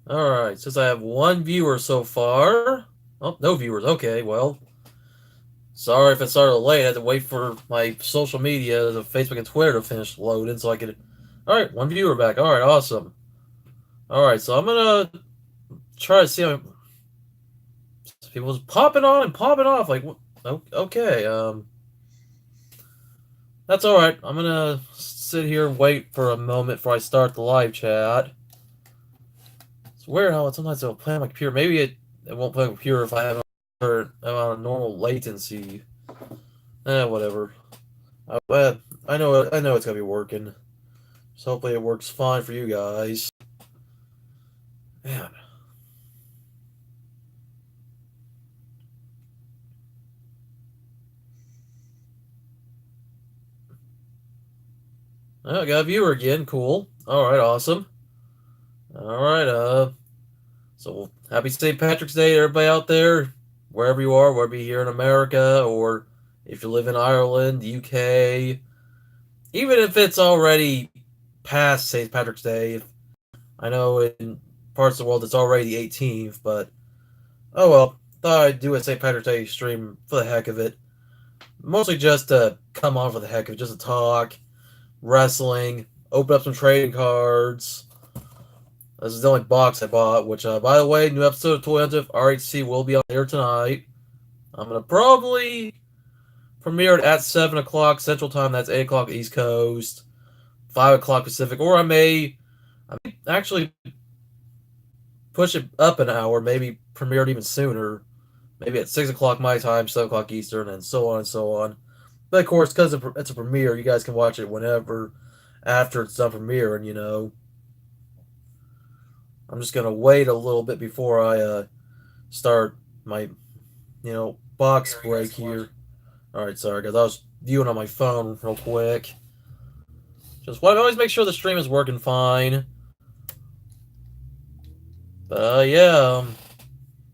Alright, since I have one viewer so far. Oh, no viewers. Okay, well, sorry if it started late. I had to wait for my social media, the Facebook and Twitter, to finish loading so I could. Alright, one viewer back. Alright, awesome. Alright, so I'm gonna try to see how people's popping on and popping off. Like, okay, that's alright. I'm gonna sit here and wait for a moment before I start the live chat. It's weird how sometimes it'll play on my computer. Maybe it won't play on my computer if I have a normal latency. Whatever. I know it's gonna be working. So hopefully it works fine for you guys. Man. Oh, I got a viewer again. Cool. Alright, awesome. Alright, so happy St. Patrick's Day to everybody out there, wherever you are, whether you're here in America or if you live in Ireland, UK, even if it's already past St. Patrick's Day. I know in parts of the world it's already the 18th, but oh well. Thought I'd do a St. Patrick's Day stream for the heck of it. Mostly just to come on for the heck of it, just to talk, wrestling, open up some trading cards. This is the only box I bought, which, by the way, new episode of Toy Hunter RHC will be on air tonight. I'm going to probably premiere it at 7 o'clock Central Time. That's 8 o'clock East Coast, 5 o'clock Pacific. Or I may actually push it up an hour, maybe premiere it even sooner. Maybe at 6 o'clock my time, 7 o'clock Eastern, and so on and so on. But of course, because it's a premiere, you guys can watch it whenever after it's done premiering, you know. I'm just going to wait a little bit before I start my, box break here. Alright, sorry, guys. I was viewing on my phone real quick. Just want to always make sure the stream is working fine. But, yeah.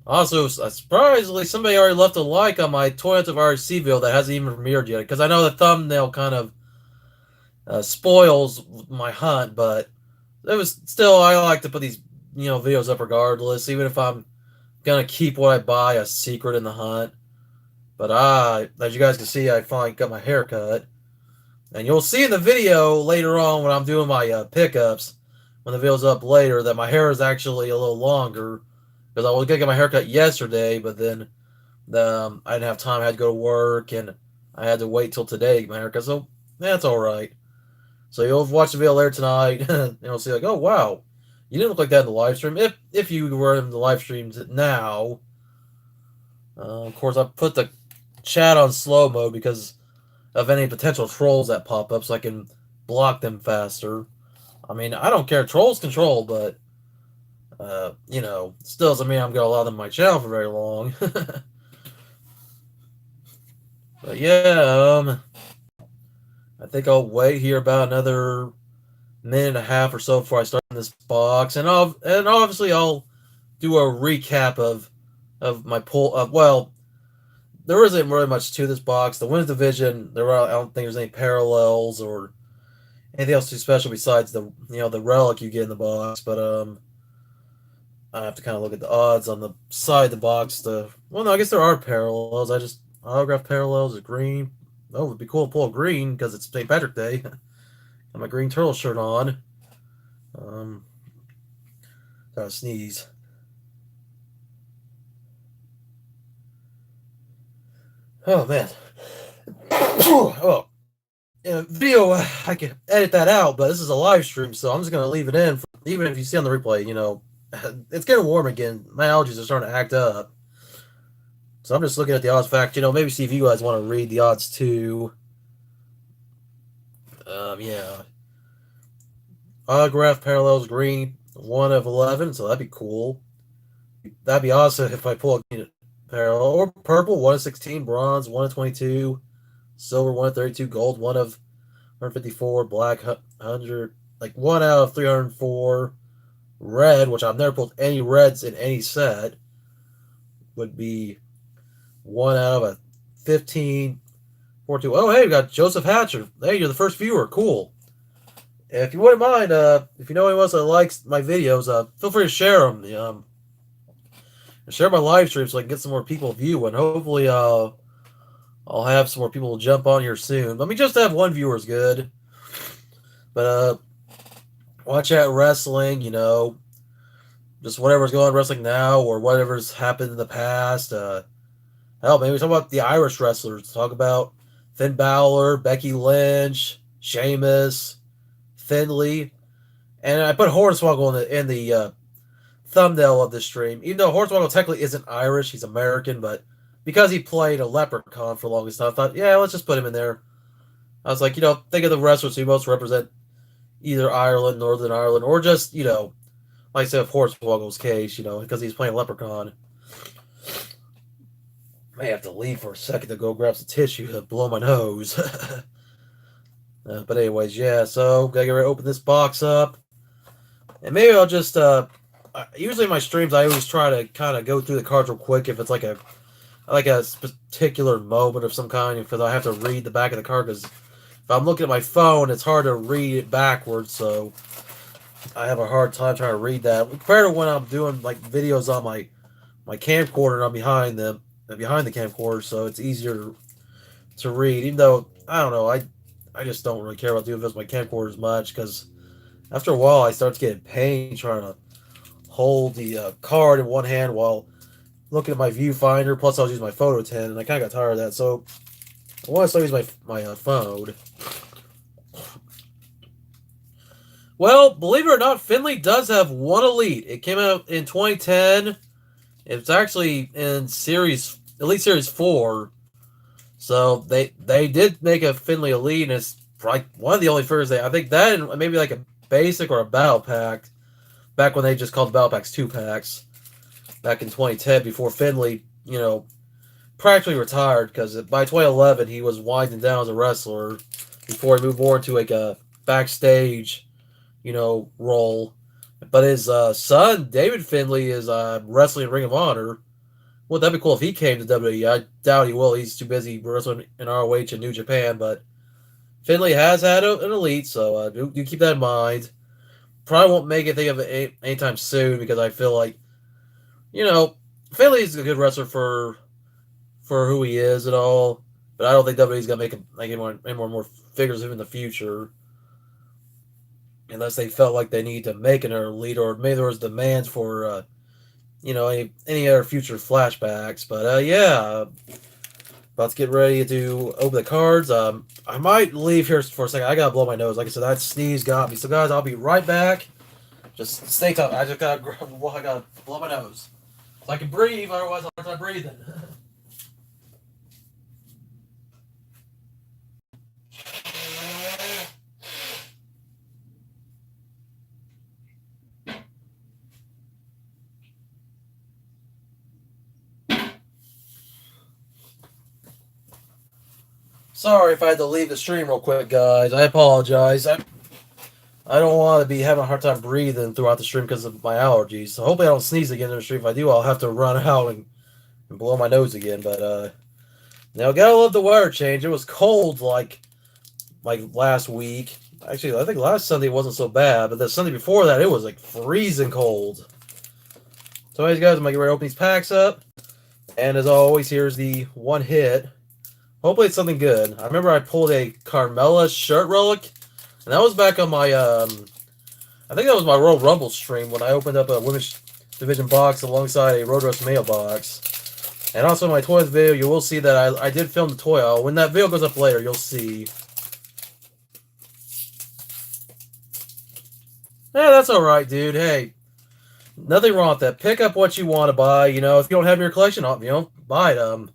Also, surprisingly, somebody already left a like on my Toilets of RC video that hasn't even premiered yet. Because I know the thumbnail kind of spoils my hunt, but it was still, I like to put these, videos up regardless, even if I'm gonna keep what I buy a secret in the hunt. But as you guys can see, I finally got my haircut. And you'll see in the video later on when I'm doing my pickups, when the video's up later, that my hair is actually a little longer. Because I was going to get my haircut yesterday, but then I didn't have time. I had to go to work, and I had to wait till today to get my haircut. So, that's alright. So you'll watch the video later tonight, and you'll see, like, oh, wow. You didn't look like that in the live stream. If you were in the live streams now. Of course, I put the chat on slow mode because of any potential trolls that pop up so I can block them faster. I mean, I don't care. Trolls control, but, still doesn't mean I'm going to allow them on my channel for very long. But yeah, I think I'll wait here about another minute and a half or so before I start this box, and obviously I'll do a recap of my pull. Well, there isn't really much to this box. The Women's Division, I don't think there's any parallels or anything else too special besides the relic you get in the box. But I have to kind of look at the odds on the side of the box. Well, no, I guess there are parallels. I just autograph parallels is green. Oh, it'd be cool to pull a green because it's St. Patrick's Day. Got my green turtle shirt on. Gotta sneeze. Oh man. Oh, video, I can edit that out, but this is a live stream, so I'm just gonna leave it in. Even if you see on the replay, it's getting warm again. My allergies are starting to act up. So I'm just looking at the odds fact. Maybe see if you guys want to read the odds too. Yeah. Autograph parallels green, 1 of 11, so that'd be cool. That'd be awesome if I pull a parallel. Or purple, 1 of 16, bronze, 1 of 22, silver, 1 of 32, gold, 1 of 154, black, 100, like 1 out of 304. Red, which I've never pulled any reds in any set, would be 1 out of a 15, 42. Oh, hey, we got Joseph Hatcher. Hey, you're the first viewer. Cool. if you wouldn't mind, if you know anyone else that likes my videos, feel free to share them. Share my live stream so I can get some more people view, and hopefully, I'll have some more people jump on here soon. Let me just have one viewer is good. But watch out wrestling, just whatever's going on wrestling now or whatever's happened in the past. Hell, maybe talk about the Irish wrestlers. Talk about Finn Balor, Becky Lynch, Sheamus, Finley, and I put Hornswoggle in the thumbnail of this stream. Even though Hornswoggle technically isn't Irish, he's American, but because he played a leprechaun for the longest time, I thought, yeah, let's just put him in there. I was like, think of the wrestlers who most represent either Ireland, Northern Ireland, or just, like I said, Hornswoggle's case, because he's playing leprechaun. May have to leave for a second to go grab some tissue to blow my nose. But anyways, yeah, so gotta get ready to open this box up. And maybe I'll just, usually in my streams, I always try to kind of go through the cards real quick if it's like a particular moment of some kind, because I have to read the back of the card, because if I'm looking at my phone, it's hard to read it backwards, so I have a hard time trying to read that. Compared to when I'm doing like videos on my camcorder and I'm behind the camcorder, so it's easier to read. Even though I don't know, I just don't really care about doing this with my camcorder as much, because after a while I start to get pain trying to hold the card in one hand while looking at my viewfinder. Plus, I was using my photo 10, and I kind of got tired of that, so I want to start using my phone. Well, believe it or not, Finley does have one Elite. It came out in 2010. It's actually in Elite Series 4. So they did make a Finley Elite, and it's like one of the only figures I think that and maybe like a basic or a battle pack, back when they just called the battle packs 2-packs, back in 2010, before Finley, practically retired, because by 2011 he was winding down as a wrestler before he moved more into like a backstage role. But his son, David Finley, is wrestling in Ring of Honor. Well, that'd be cool if he came to WWE. I doubt he will. He's too busy wrestling in ROH and New Japan. But Finley has had an Elite, so do keep that in mind. Probably won't make anything of it anytime soon, because I feel like, Finley's a good wrestler for who he is and all. But I don't think WWE's going to make any more figures of him in the future, unless they felt like they need to make an Elite, or maybe there was demands for, any other future flashbacks. But, yeah, about to get ready to open the cards. I might leave here for a second. I got to blow my nose. Like I said, that sneeze got me. So, guys, I'll be right back. Just stay tough. I got to blow my nose so I can breathe, otherwise I'm not breathing. Sorry if I had to leave the stream real quick, guys. I apologize. I don't want to be having a hard time breathing throughout the stream because of my allergies. So hopefully I don't sneeze again in the stream. If I do, I'll have to run out and blow my nose again. But now gotta love the weather change. It was cold like last week. Actually, I think last Sunday wasn't so bad, but the Sunday before that it was like freezing cold. So anyways, guys, I'm gonna get ready to open these packs up. And as always, here's the one hit. Hopefully it's something good. I remember I pulled a Carmella shirt relic, and that was back on my, I think that was my Royal Rumble stream when I opened up a Women's Division box alongside a Road WrestleMania box. And also in my toys video, you will see that I did film the toy haul. When that video goes up later, you'll see. Yeah, that's alright, dude. Hey, nothing wrong with that. Pick up what you want to buy. If you don't have your collection, buy it.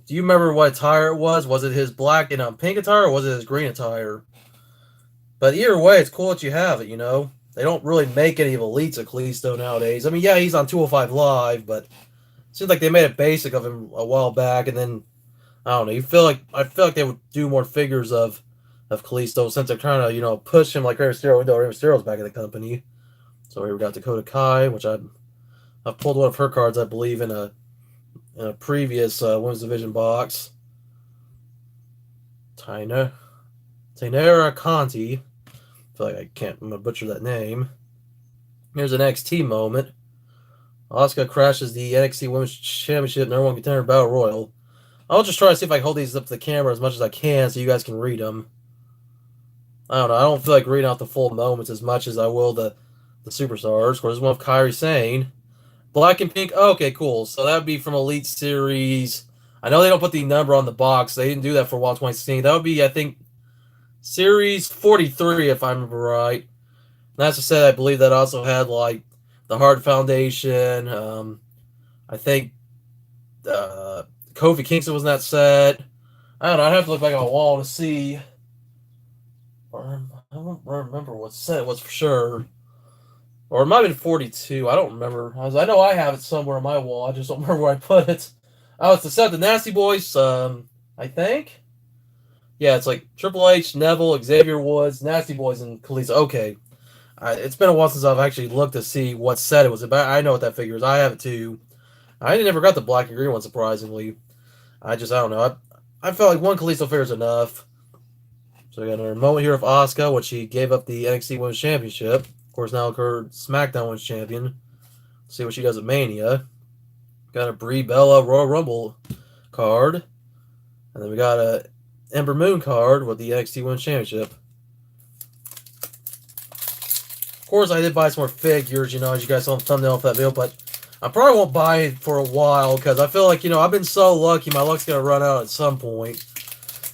Do you remember what attire it was? Was it his black and pink attire, or was it his green attire? But either way, it's cool that you have it, They don't really make any of Elites at Kalisto nowadays. I mean, yeah, he's on 205 Live, but it seems like they made a basic of him a while back, and then, I don't know, I feel like they would do more figures of Kalisto, since they're trying to, push him like Rey Mysterio, even though Rey Mysterio's back in the company. So here we got Dakota Kai, which I've pulled one of her cards, I believe, in a previous Women's Division box. Tainara Conti. feel like I'm gonna butcher that name. Here's an NXT moment. Asuka crashes the NXT Women's Championship #1 contender Battle Royal. I'll just try to see if I can hold these up to the camera as much as I can so you guys can read them. I don't know. I don't feel like reading out the full moments as much as I will the superstars. Of course, there's one of Kyrie Sane. Black and pink. Oh, okay, cool. So that would be from Elite Series. I know they don't put the number on the box. They didn't do that for a while 2016. That would be, I think, Series 43, if I remember right. And that's a set I believe that also had, like, the Hart Foundation. I think Kofi Kingston was in that set. I don't know. I'd have to look back on the wall to see. I don't remember what set it was for sure. Or it might have been 42. I don't remember. I know I have it somewhere on my wall. I just don't remember where I put it. Oh, it's the set the Nasty Boys, I think. Yeah, it's like Triple H, Neville, Xavier Woods, Nasty Boys, and Kalisto. Okay. It's been a while since I've actually looked to see what set it was about. I know what that figure is. I have it too. I never got the black and green one, surprisingly. I don't know. I felt like one Kalisto figure is enough. So we got another moment here of Asuka when she gave up the NXT Women's Championship. Of course, now her SmackDown Women's Champion. See what she does at Mania. Got a Brie Bella Royal Rumble card. And then we got a Ember Moon card with the NXT Women's Championship. Of course, I did buy some more figures, as you guys saw in the thumbnail of that video, but I probably won't buy it for a while because I feel like, I've been so lucky. My luck's going to run out at some point.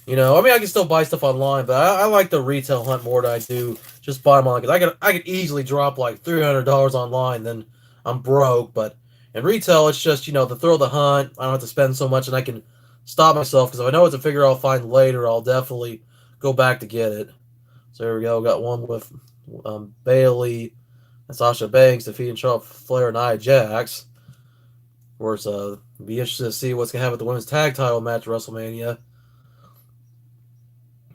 I can still buy stuff online, but I like the retail hunt more than I do just buy them online. Because I could easily drop like $300 online, then I'm broke. But in retail, it's just, the thrill of the hunt. I don't have to spend so much, and I can stop myself. Because if I know it's a figure I'll find later, I'll definitely go back to get it. So here we go. Got one with Bailey and Sasha Banks defeating Charlotte Flair and Nia Jax. Of course, be interested to see what's going to happen with the women's tag title match at WrestleMania.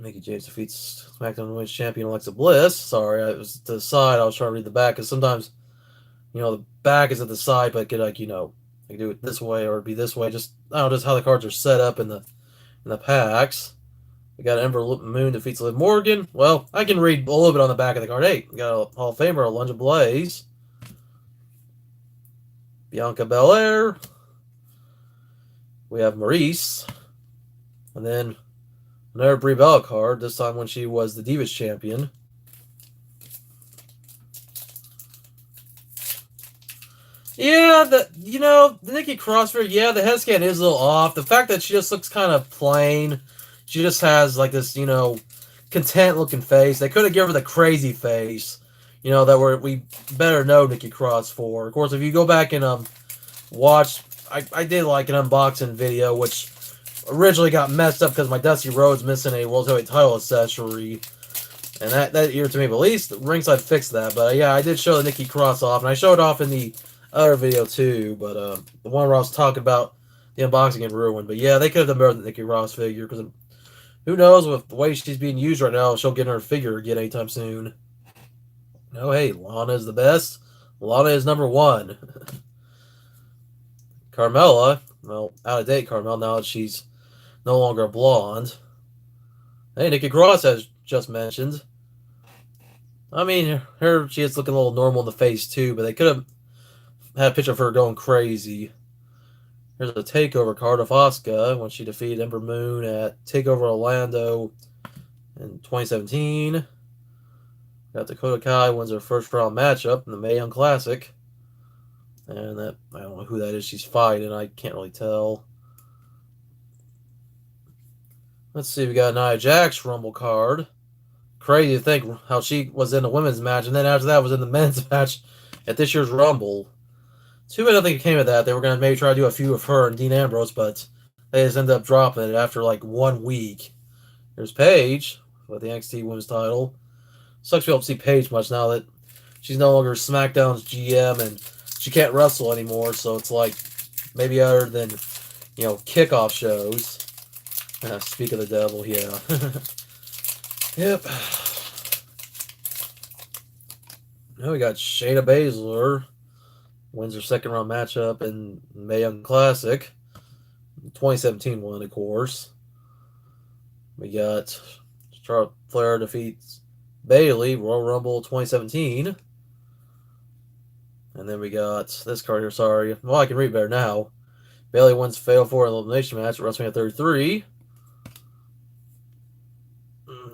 Mickey James defeats SmackDown Women's Champion Alexa Bliss. Sorry, I was to the side. I was trying to read the back because sometimes, the back is at the side, but I can do it this way or be this way. Just just how the cards are set up in the packs. We got Ember Moon defeats Liv Morgan. Well, I can read a little bit on the back of the card. Hey, we got a Hall of Famer, Alundra Blaze, Bianca Belair. We have Maurice, and then another Brie Bella card, this time when she was the Divas champion. Yeah, the Nikki Cross figure, yeah, the head scan is a little off. The fact that she just looks kind of plain, she just has like this, content looking face. They could have given her the crazy face, that we better know Nikki Cross for. Of course, if you go back and watch, I did like an unboxing video, which originally got messed up because my Dusty Rhodes missing a World Heavyweight title accessory, and that irritated me. But at least Ringside fixed that. But yeah, I did show the Nikki Cross off, and I showed off in the other video too. But the one where I was talking about the unboxing and ruined. But yeah, they could have done better than the Nikki Cross figure because who knows with the way she's being used right now, she'll get her figure again anytime soon. No, hey, Lana is the best. Lana is number one. Carmella, well, out of date Carmella now that she's no longer a blonde. Hey, Nikki Cross has just mentioned. I mean, she is looking a little normal in the face too, but they could have had a picture of her going crazy. Here's a takeover card of Asuka when she defeated Ember Moon at TakeOver Orlando in 2017. Got Dakota Kai wins her first round matchup in the Mae Young Classic. And that, I don't know who that is she's fighting. I can't really tell. Let's see, we got Nia Jax Rumble card. Crazy to think how she was in the women's match, and then after that was in the men's match at this year's Rumble. Too bad nothing came of that. They were going to maybe try to do a few of her and Dean Ambrose, but they just ended up dropping it after like 1 week. Here's Paige with the NXT Women's title. Sucks we don't see Paige much now that she's no longer SmackDown's GM and she can't wrestle anymore, so it's like maybe other than, kickoff shows. Speak of the devil, yeah. Yep. Now we got Shayna Baszler. Wins her second round matchup in Mae Young Classic. 2017 one, of course. We got Charlotte Flair defeats Bayley, Royal Rumble 2017. And then we got this card here, sorry. Well, I can read better now. Bayley wins Fatal 4 elimination match at WrestleMania 33.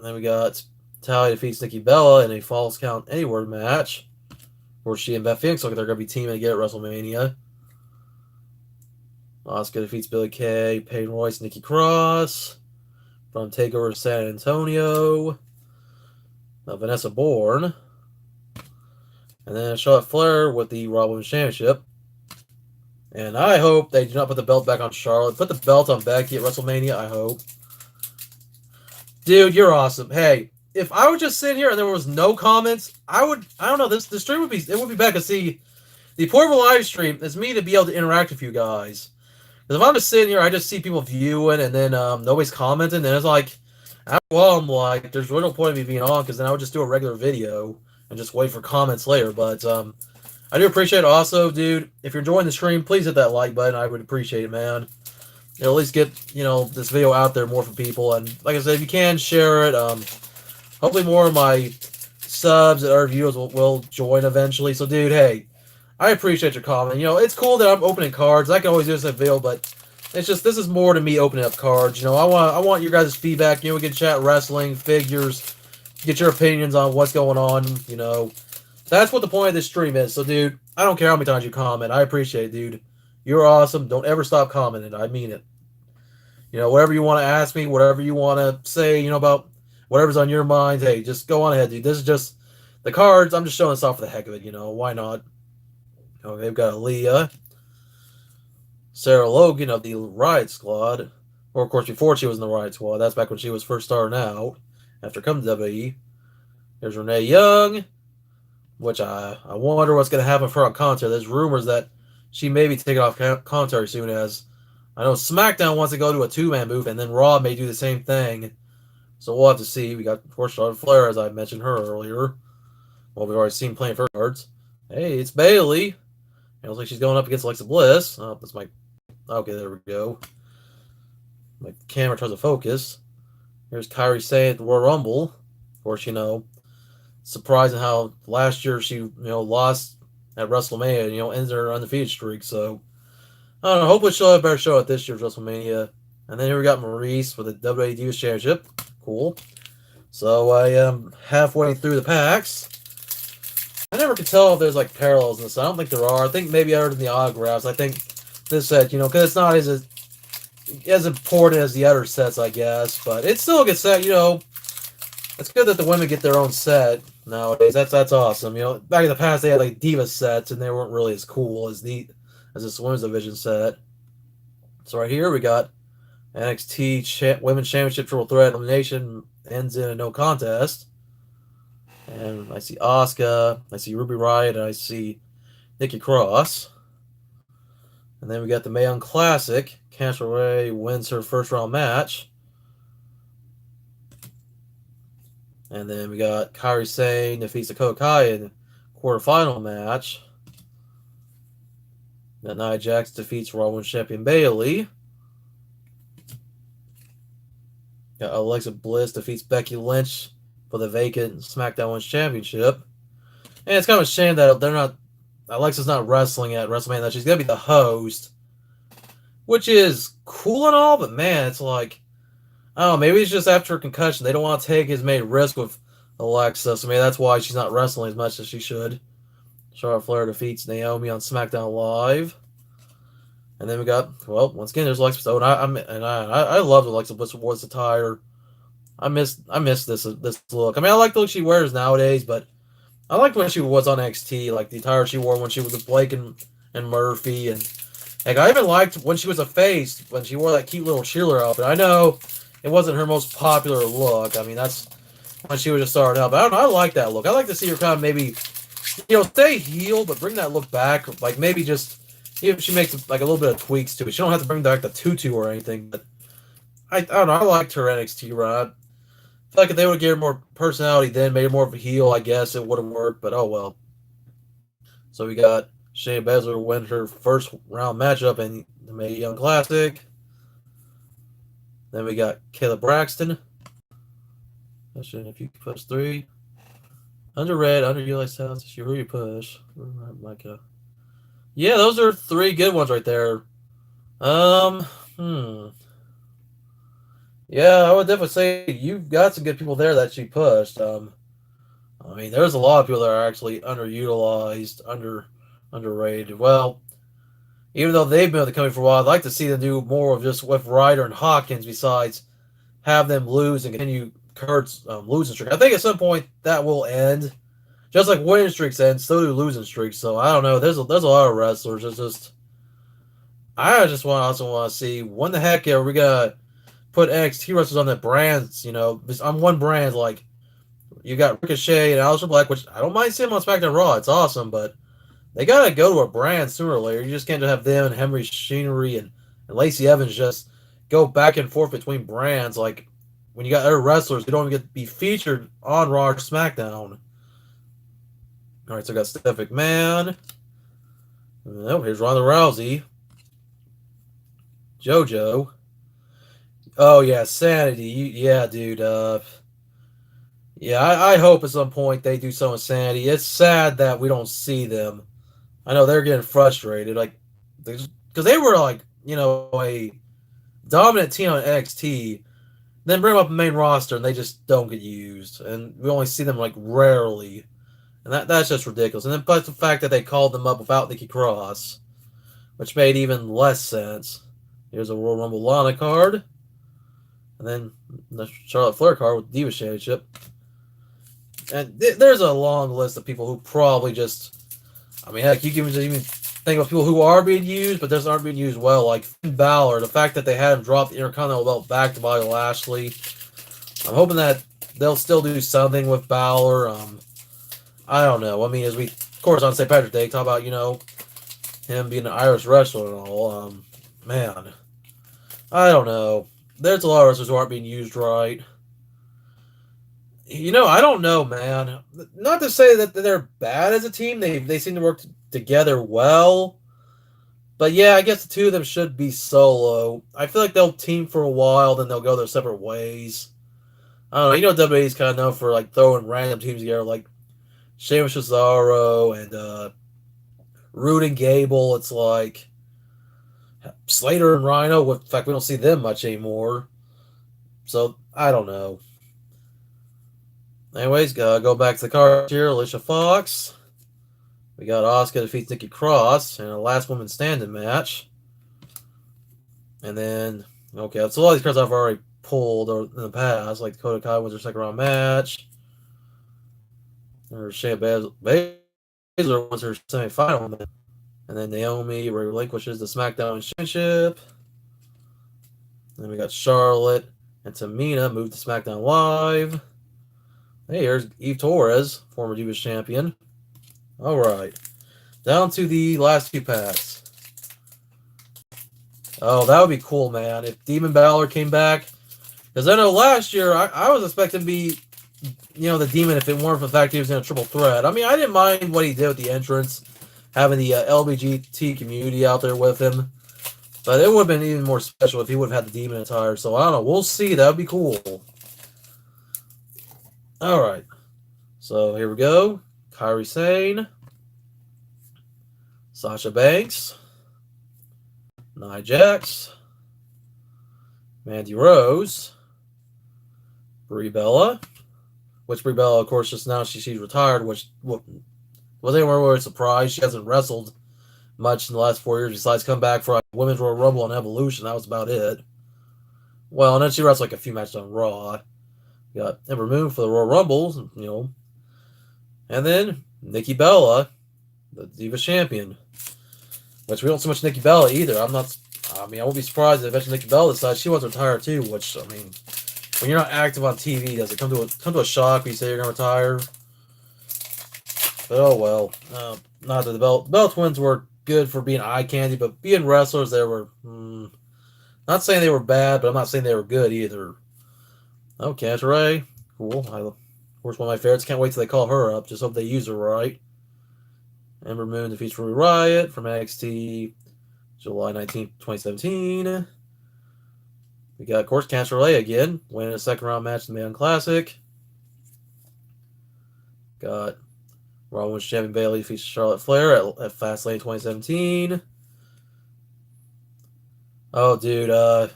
Then we got Talia defeats Nikki Bella in a Falls Count Anywhere match, where she and Beth Phoenix look like they're going to be teaming again at WrestleMania. Asuka defeats Billie Kay, Peyton Royce, Nikki Cross from TakeOver San Antonio. Vanessa Bourne. And then Charlotte Flair with the Raw Women's Championship. And I hope they do not put the belt back on Charlotte. Put the belt on Becky at WrestleMania, I hope. Dude, you're awesome. Hey, if I would just sit here and there was no comments, I don't know, this stream would be back to see. The point of a live stream is me to be able to interact with you guys. Because if I'm just sitting here, I just see people viewing and then nobody's commenting, and it's like, after a while, I'm like, there's really no point in me being on, because then I would just do a regular video and just wait for comments later. But I do appreciate it also, dude. If you're enjoying the stream, please hit that like button. I would appreciate it, man. It'll at least get, this video out there more for people. And like I said, if you can, share it. Hopefully more of my subs and other viewers will join eventually. So, dude, hey, I appreciate your comment. It's cool that I'm opening cards. I can always do this in a video, but it's just, this is more to me opening up cards. I want your guys' feedback. We can chat wrestling, figures, get your opinions on what's going on. That's what the point of this stream is. So, dude, I don't care how many times you comment. I appreciate it, dude. You're awesome. Don't ever stop commenting. I mean it. Whatever you want to ask me, whatever you want to say, about whatever's on your mind, hey, just go on ahead, dude. This is just the cards. I'm just showing this off for the heck of it, why not? They've got Aaliyah, Sarah Logan of the Riot Squad. Or, of course, before she was in the Riot Squad. That's back when she was first starting out, after coming to WWE. There's Renee Young, which I wonder what's going to happen for her on commentary. There's rumors that she may be taking off commentary soon, as I know SmackDown wants to go to a two-man booth, and then Raw may do the same thing. So we'll have to see. We got, of course, Charlotte Flair, as I mentioned her earlier. Well, we've already seen playing for cards. Hey, it's Bayley. It looks like she's going up against Alexa Bliss. Oh, that's my... Okay, there we go. My camera tries to focus. Here's Kairi Sane at the Royal Rumble. Of course, surprising how last year she, lost at WrestleMania, ends her undefeated streak. So, I don't know. Hopefully she'll have a better show at this year's WrestleMania. And then here we got Maurice with the WWE Divas Championship. Cool. So, I am halfway through the packs. I never could tell if there's parallels in this. I don't think there are. I think maybe other than the autographs. I think this set, because it's not as important as the other sets, I guess. But it's still a good set. It's good that the women get their own set nowadays. That's awesome. Back in the past they had Diva sets and they weren't really as cool as this women's division set. So right here we got NXT Women's Championship Triple Threat Elimination ends in a no contest. And I see Asuka, I see Ruby Riott, and I see Nikki Cross. And then we got the Mae Young Classic. Candice LeRae wins her first round match. And then we got Kairi Sane defeats Dakota Kai in quarterfinal match. Then Nia Jax defeats Raw Women's Champion Bayley. Got Alexa Bliss defeats Becky Lynch for the vacant SmackDown Women's Championship. And it's kind of a shame that Alexa's not wrestling at WrestleMania, that she's going to be the host. Which is cool and all, but man, it's I don't know, maybe it's just after a concussion. They don't want to take as many risks with Alexa, so maybe that's why she's not wrestling as much as she should. Charlotte Flair defeats Naomi on SmackDown Live. And then we got, well, once again, there's Alexa Bliss. I love Alexa Bliss was attire. I miss this look. I mean, I like the look she wears nowadays, but I liked when she was on NXT, like the attire she wore when she was with Blake and Murphy, and I even liked when she was a face, when she wore that cute little cheerleader outfit. I know it wasn't her most popular look. I mean, that's when she was just starting out. But I don't know, I like that look. I like to see her kind of maybe, stay heel, but bring that look back. Maybe just, if she makes a little bit of tweaks to it. She don't have to bring back the tutu or anything. But I don't know, I liked her NXT run. I feel like if they would give her more personality then, made her more of a heel, I guess it would have worked. But oh well. So we got Shayna Baszler win her first round matchup in the Mae Young Classic. Then we got Kayla Braxton. If you push 3. Underrated, underutilized talents. Who you push? Micah. Yeah, those are three good ones right there. Um, hmm. Yeah, I would definitely say you've got some good people there that you pushed. I mean, there's a lot of people that are actually underutilized, underrated. Well, even though they've been with the company for a while, I'd like to see them do more of just with Ryder and Hawkins besides have them lose and continue Kurt's losing streak. I think at some point that will end. Just like winning streaks end, so do losing streaks. So I don't know. There's a lot of wrestlers. It's just I just also want to see when the heck are we gonna put NXT wrestlers on the brands? You know, on one brand like you got Ricochet and Aleister Black, which I don't mind seeing them on SmackDown Raw. It's awesome, but they gotta go to a brand sooner or later. You just can't just have them and Henry Machinery and Lacey Evans just go back and forth between brands. Like when you got other wrestlers, they don't even get to be featured on Raw or SmackDown. All right, so I got Steph McMahon. Oh, here's Ronda Rousey. JoJo. Oh yeah, Sanity. Yeah, dude. Yeah, I hope at some point they do some with Sanity. It's sad that we don't see them. I know they're getting frustrated, like because they were like a dominant team on NXT. Then bring them up the main roster and they just don't get used, and we only see them like rarely, and that's just ridiculous. And then plus the fact that they called them up without Nikki Cross, which made even less sense. Here's a Royal Rumble Lana card, and then the Charlotte Flair card with Diva Championship. And there's a long list of people who probably just. I mean, heck, you can even think of people who are being used, but just aren't being used well. Like Finn Balor, the fact that they had him drop the Intercontinental belt back to Bobby Lashley. I'm hoping that they'll still do something with Balor. I don't know. I mean, as we, of course, on St. Patrick's Day, talk about him being an Irish wrestler and all. Man, I don't know. There's a lot of wrestlers who aren't being used right. I don't know, man. Not to say that they're bad as a team. They seem to work together well. But yeah, I guess the two of them should be solo. I feel like they'll team for a while, then they'll go their separate ways. I don't know. WWE's kind of known for like throwing random teams together, like Sheamus Cesaro and Rude and Gable. It's like Slater and Rhino. In fact, we don't see them much anymore. So I don't know. Anyways, go back to the card here. Alicia Fox. We got Asuka defeats Nikki Cross in a last woman standing match. And then, okay, so a lot of these cards I've already pulled in the past, like Dakota Kai wins her second round match. Or Shayna Baszler wins her semi-final match. And then Naomi relinquishes the SmackDown Championship. Then we got Charlotte and Tamina move to SmackDown Live. Hey, here's Eve Torres, former Divas champion. All right. Down to the last few packs. Oh, that would be cool, man. If Demon Balor came back. Because I know last year, I was expecting to be, the Demon if it weren't for the fact he was in a triple threat. I mean, I didn't mind what he did with the entrance, having the LBGT community out there with him. But it would have been even more special if he would have had the Demon attire. So, I don't know. We'll see. That would be cool. All right. So, here we go. Kairi Sane. Sasha Banks. Nia Jax. Mandy Rose. Brie Bella. Which Brie Bella, of course, just now she's retired, which wasn't anywhere really surprised. She hasn't wrestled much in the last 4 years besides come back for a Women's Royal Rumble and Evolution. That was about it. Well, and then she wrestled like a few matches on Raw. We got Ember Moon for the Royal Rumbles, And then Nikki Bella, the Diva Champion. Which we don't see much Nikki Bella either. I won't be surprised if eventually Nikki Bella decides she wants to retire too, which, I mean, when you're not active on TV, does it come to a shock when you say you're going to retire? But oh well. Not that the Bell Twins were good for being eye candy, but being wrestlers, they were, not saying they were bad, but I'm not saying they were good either. Oh, Candice Ray. Cool. Of course, one of my favorites. Can't wait till they call her up. Just hope they use her right. Ember Moon defeats Ruby Riott from NXT July 19th, 2017. We got, of course, Candice Ray again, winning a second round match in the Man Classic. Got Raw Women's Champion Bayley defeats Charlotte Flair at Fastlane 2017. Oh, dude,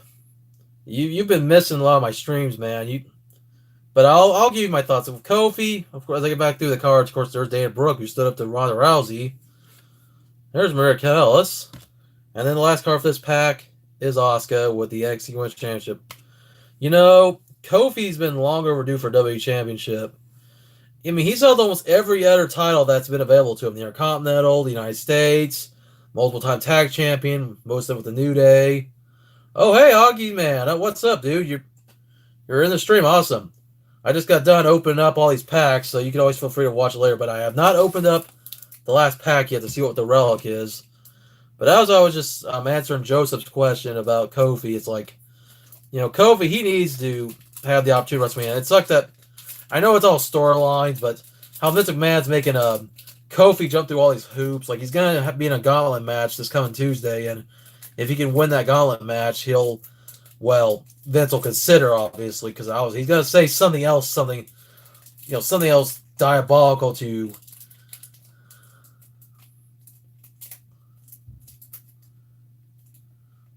you've been missing a lot of my streams, man. But I'll give you my thoughts. With Kofi, of course, I get back through the cards. Of course, there's Dana Brooke, who stood up to Ronda Rousey. There's Maria Kanellis. And then the last card for this pack is Asuka with the NXT Women's Championship. Kofi's been long overdue for WWE Championship. I mean, he's held almost every other title that's been available to him. The Intercontinental, the United States, multiple-time tag champion, most of it with the New Day. Oh, hey, Augie, man. What's up, dude? You're in the stream. Awesome. I just got done opening up all these packs, so you can always feel free to watch it later. But I have not opened up the last pack yet to see what the relic is. But as I was just answering Joseph's question about Kofi, it's like, Kofi, he needs to have the opportunity to WrestleMania. It sucks that, I know it's all storylines, but how Vince McMahon's making Kofi jump through all these hoops. Like, he's going to be in a gauntlet match this coming Tuesday, and if he can win that gauntlet match, Vince will consider, obviously, because he's going to say something else diabolical to...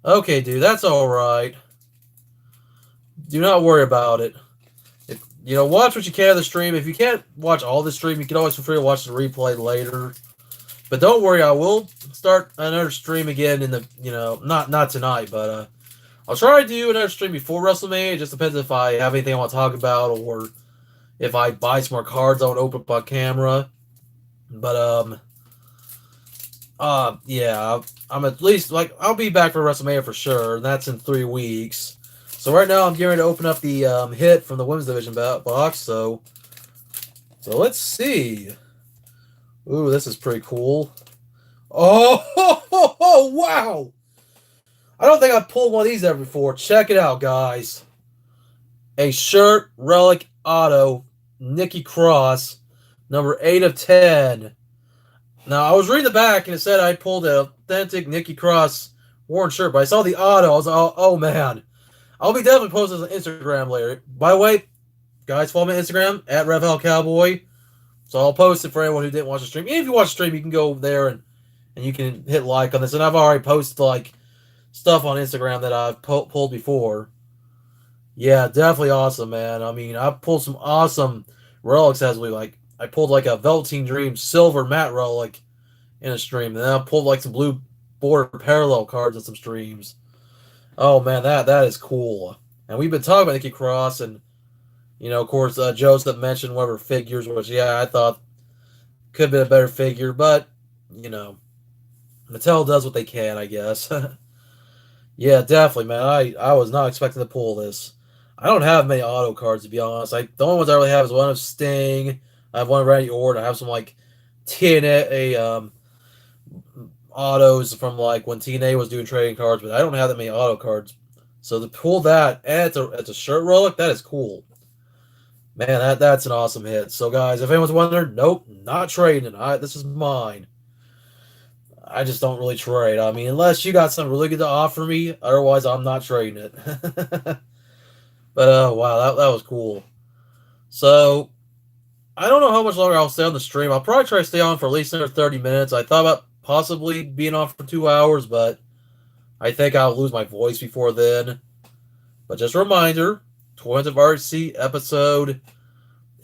Okay, dude, that's alright. Do not worry about it. Watch what you can of the stream. If you can't watch all the stream, you can always feel free to watch the replay later. But don't worry, I will start another stream again in the, not tonight, but I'll try to do another stream before WrestleMania. It just depends if I have anything I want to talk about or if I buy some more cards I want to open up on camera. But, yeah, I'm at least, I'll be back for WrestleMania for sure, and that's in 3 weeks. So right now I'm getting ready to open up the hit from the Women's Division box, so let's see. Ooh, this is pretty cool. Oh, wow! I don't think I've pulled one of these ever before. Check it out, guys. A shirt relic auto, Nikki Cross, number 8 of 10. Now, I was reading the back, and it said I pulled an authentic Nikki Cross worn shirt, but I saw the auto. I was like, oh man. I'll be definitely posting this on Instagram later. By the way, guys, follow me on Instagram, at RevHellCowboy. So I'll post it for anyone who didn't watch the stream. Even if you watch the stream, you can go there and you can hit like on this. And I've already posted, stuff on Instagram that I've pulled before. Yeah, definitely awesome, man. I mean, I pulled some awesome relics as I pulled a Velveteen Dream silver matte relic in a stream. And then I pulled some blue border parallel cards in some streams. Oh man, that is cool. And we've been talking about Nikki Cross, and of course, Joseph mentioned one of her figures, which I thought could have been a better figure, but Mattel does what they can, I guess. Yeah, definitely, man. I was not expecting to pull this. I don't have many auto cards, to be honest. The only ones I really have is one of Sting. I have one of Randy Orton. I have some TNA autos from when TNA was doing trading cards, but I don't have that many auto cards. So to pull that, and it's a shirt relic, that is cool. Man, that's an awesome hit. So guys, if anyone's wondering, nope, not trading. This is mine. I just don't really trade. I mean, unless you got something really good to offer me, otherwise I'm not trading it. But wow, that was cool. So I don't know how much longer I'll stay on the stream. I'll probably try to stay on for at least another 30 minutes. I thought about possibly being on for 2 hours, but I think I'll lose my voice before then. But just a reminder, Twins of RC episode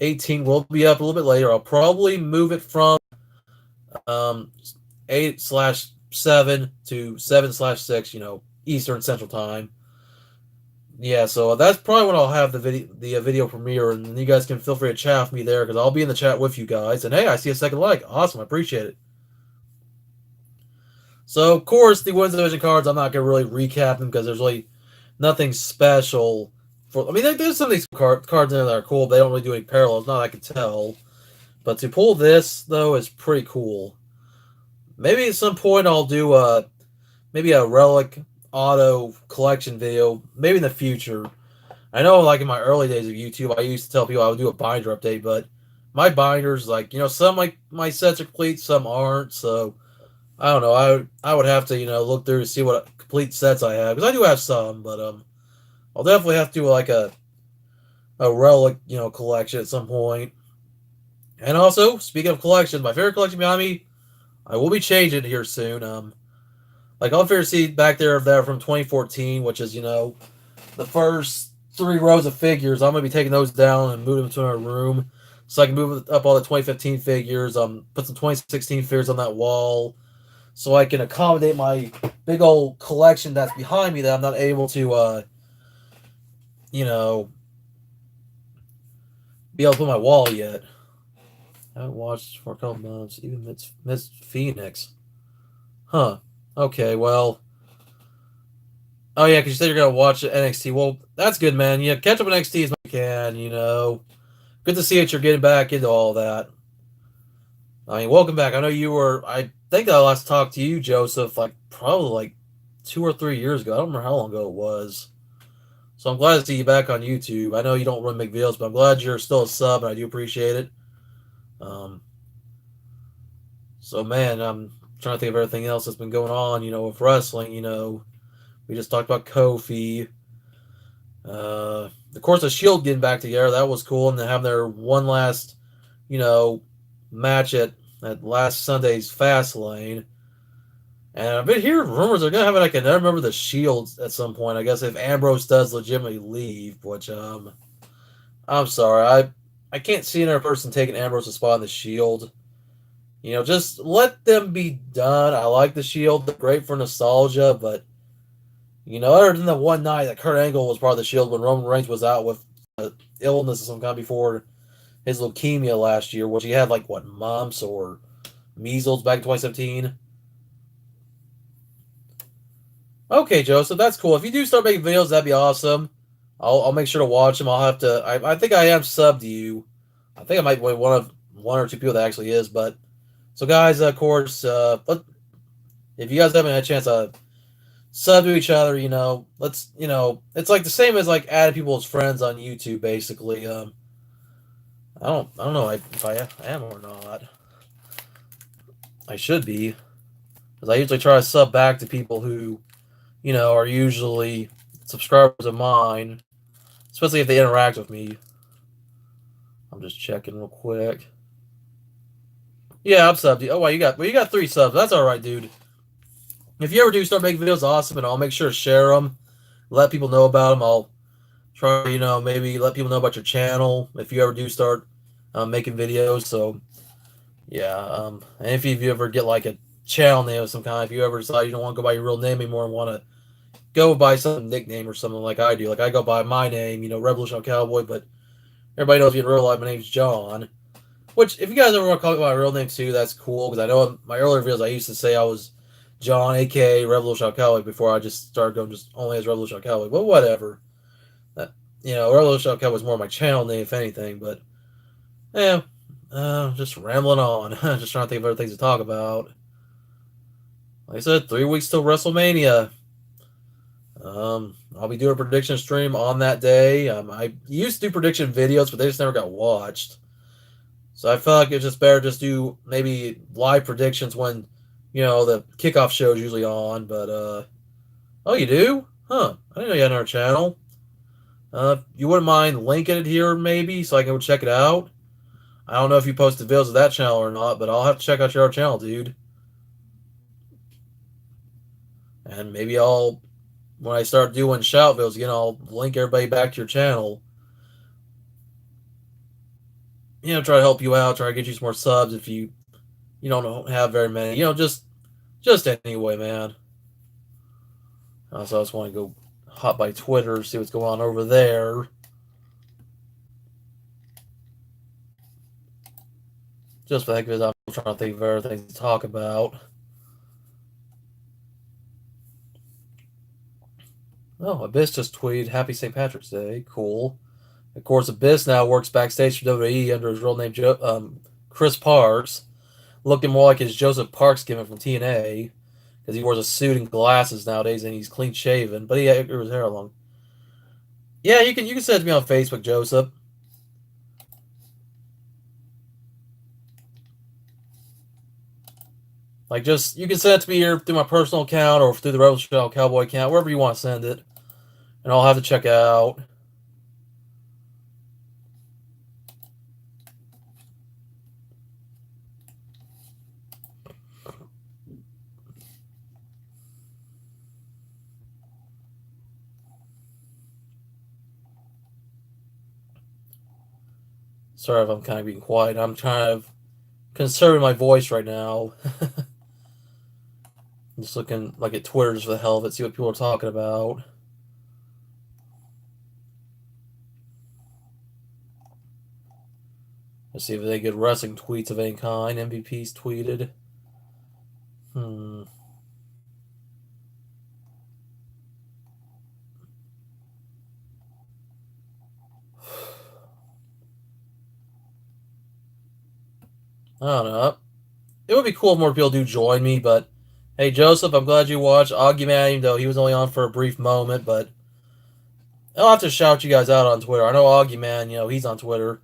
18 will be up a little bit later. I'll probably move it from 8/7 to 7/6, Eastern Central Time. Yeah, so that's probably when I'll have the video premiere, and you guys can feel free to chat with me there, because I'll be in the chat with you guys. And hey, I see a second like. Awesome, I appreciate it. So, of course, the Women's Division cards, I'm not going to really recap them, because there's really nothing special. There's some of these cards in there that are cool, but they don't really do any parallels, not that I can tell. But to pull this, though, is pretty cool. Maybe at some point I'll do maybe a relic auto collection video, maybe in the future. I know, in my early days of YouTube, I used to tell people I would do a binder update, but my binders, some my sets are complete, some aren't, so I don't know. I would have to, look through to see what complete sets I have, because I do have some, but I'll definitely have to do a relic, collection at some point. And also, speaking of collections, my favorite collection behind me, I will be changing it here soon. Like I'll fair see back there from 2014, which is the first three rows of figures. I'm gonna be taking those down and moving them to our room, so I can move up all the 2015 figures. Put some 2016 figures on that wall, so I can accommodate my big old collection that's behind me that I'm not able to, you know, be able to put on my wall yet. I haven't watched for a couple months. Even Miss Phoenix, huh? Okay, well, oh yeah, because you said you're gonna watch NXT. Well, that's good, man. Yeah, catch up on NXT as much as you can. Good to see that you're getting back into all that. I mean, welcome back. I know you were. I think I last talked to you, Joseph, like probably like 2 or 3 years ago. I don't remember how long ago it was. So I'm glad to see you back on YouTube. I know you don't really make videos, but I'm glad you're still a sub, and I do appreciate it. Um, so man, I'm trying to think of everything else that's been going on. With wrestling. We just talked about Kofi. Of course, the Shield getting back together, that was cool, and then having their one last, you know, match at last Sunday's Fastlane. And I've been hearing rumors they're gonna have like another member of the Shield at some point. I guess if Ambrose does legitimately leave, which I'm sorry, I can't see another person taking Ambrose's spot in the Shield. Just let them be done. I like the Shield; they're great for nostalgia, but other than the one night that Kurt Angle was part of the Shield when Roman Reigns was out with illness of some kind before his leukemia last year, which he had like what mumps or measles back in 2017. Okay, Joseph, that's cool. If you do start making videos, that'd be awesome. I'll make sure to watch them. I'll have to. I think I am subbed to you. I think I might be one or two people that actually is. But so guys, of course, if you guys haven't had a chance to sub to each other, let's it's like the same as like adding people as friends on YouTube, basically. I don't know if I am or not. I should be, because I usually try to sub back to people who are usually subscribers of mine, especially if they interact with me. I'm just checking real quick. Yeah, I'm subbed. Oh, wow, you got 3 subs. That's all right, dude. If you ever do start making videos, awesome, and I'll make sure to share them, let people know about them. I'll try, maybe let people know about your channel if you ever do start making videos. So yeah, and if you ever get like a channel name of some kind, if you ever decide you don't want to go by your real name anymore and want to go by some nickname or something like I do, like I go by my name, Revolution Cowboy, but everybody knows me in real life. My name's John. Which, if you guys ever want to call me my real name too, that's cool. Because I know in my earlier videos I used to say I was John, aka Revolution Cowboy, before I just started going just only as Revolution Cowboy. But whatever. That, Revolution Cowboy is more my channel name, if anything. But yeah, just rambling on. Just trying to think of other things to talk about. Like I said, 3 weeks till WrestleMania. I'll be doing a prediction stream on that day. I used to do prediction videos, but they just never got watched. So I felt like it's just better just do maybe live predictions when, the kickoff show is usually on. But oh, you do? Huh? I didn't know you had another channel. You wouldn't mind linking it here maybe so I can go check it out. I don't know if you posted videos of that channel or not, but I'll have to check out your other channel, dude. And maybe when I start doing shout videos again, I'll link everybody back to your channel. Try to help you out, try to get you some more subs if you don't have very many. Just anyway, man. So I just want to go hop by Twitter, see what's going on over there. Just for the heck of it, I'm trying to think of other things to talk about. Oh, Abyss just tweeted, Happy St. Patrick's Day. Cool. Of course, Abyss now works backstage for WWE under his real name, Chris Parks, looking more like his Joseph Parks gimmick from TNA, because he wears a suit and glasses nowadays, and he's clean shaven, but he grew his hair long. Yeah, you can send it to me on Facebook, Joseph. Like, just you can send it to me here through my personal account or through the Revolution Cowboy account, wherever you want to send it, and I'll have to check it out. Sorry if I'm kind of being quiet. I'm kind of conserving my voice right now. Just looking like at Twitter just for the hell of it, see what people are talking about. Let's see if they get wrestling tweets of any kind. MVP's tweeted. Hmm. I don't know. It would be cool if more people do join me, but hey, Joseph, I'm glad you watched Augie Man, even though he was only on for a brief moment, but I'll have to shout you guys out on Twitter. I know Augie Man, he's on Twitter.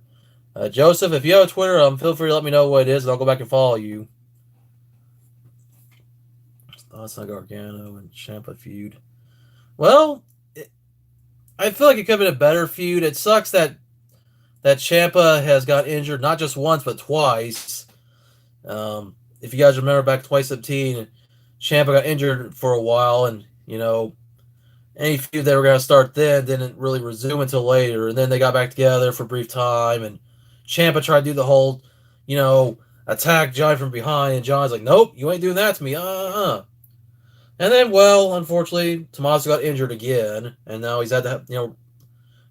Joseph, if you have a Twitter, feel free to let me know what it is, and I'll go back and follow you. Oh, it's not Gargano and Ciampa feud. Well, I feel like it could have been a better feud. It sucks that Ciampa has got injured not just once but twice. If you guys remember back in 2017, Ciampa got injured for a while, and any feud they were going to start then didn't really resume until later. And then they got back together for a brief time, and Ciampa tried to do the whole, attack Johnny from behind, and Johnny's like, "Nope, you ain't doing that to me." And then, well, unfortunately, Tommaso got injured again, and now he's had to,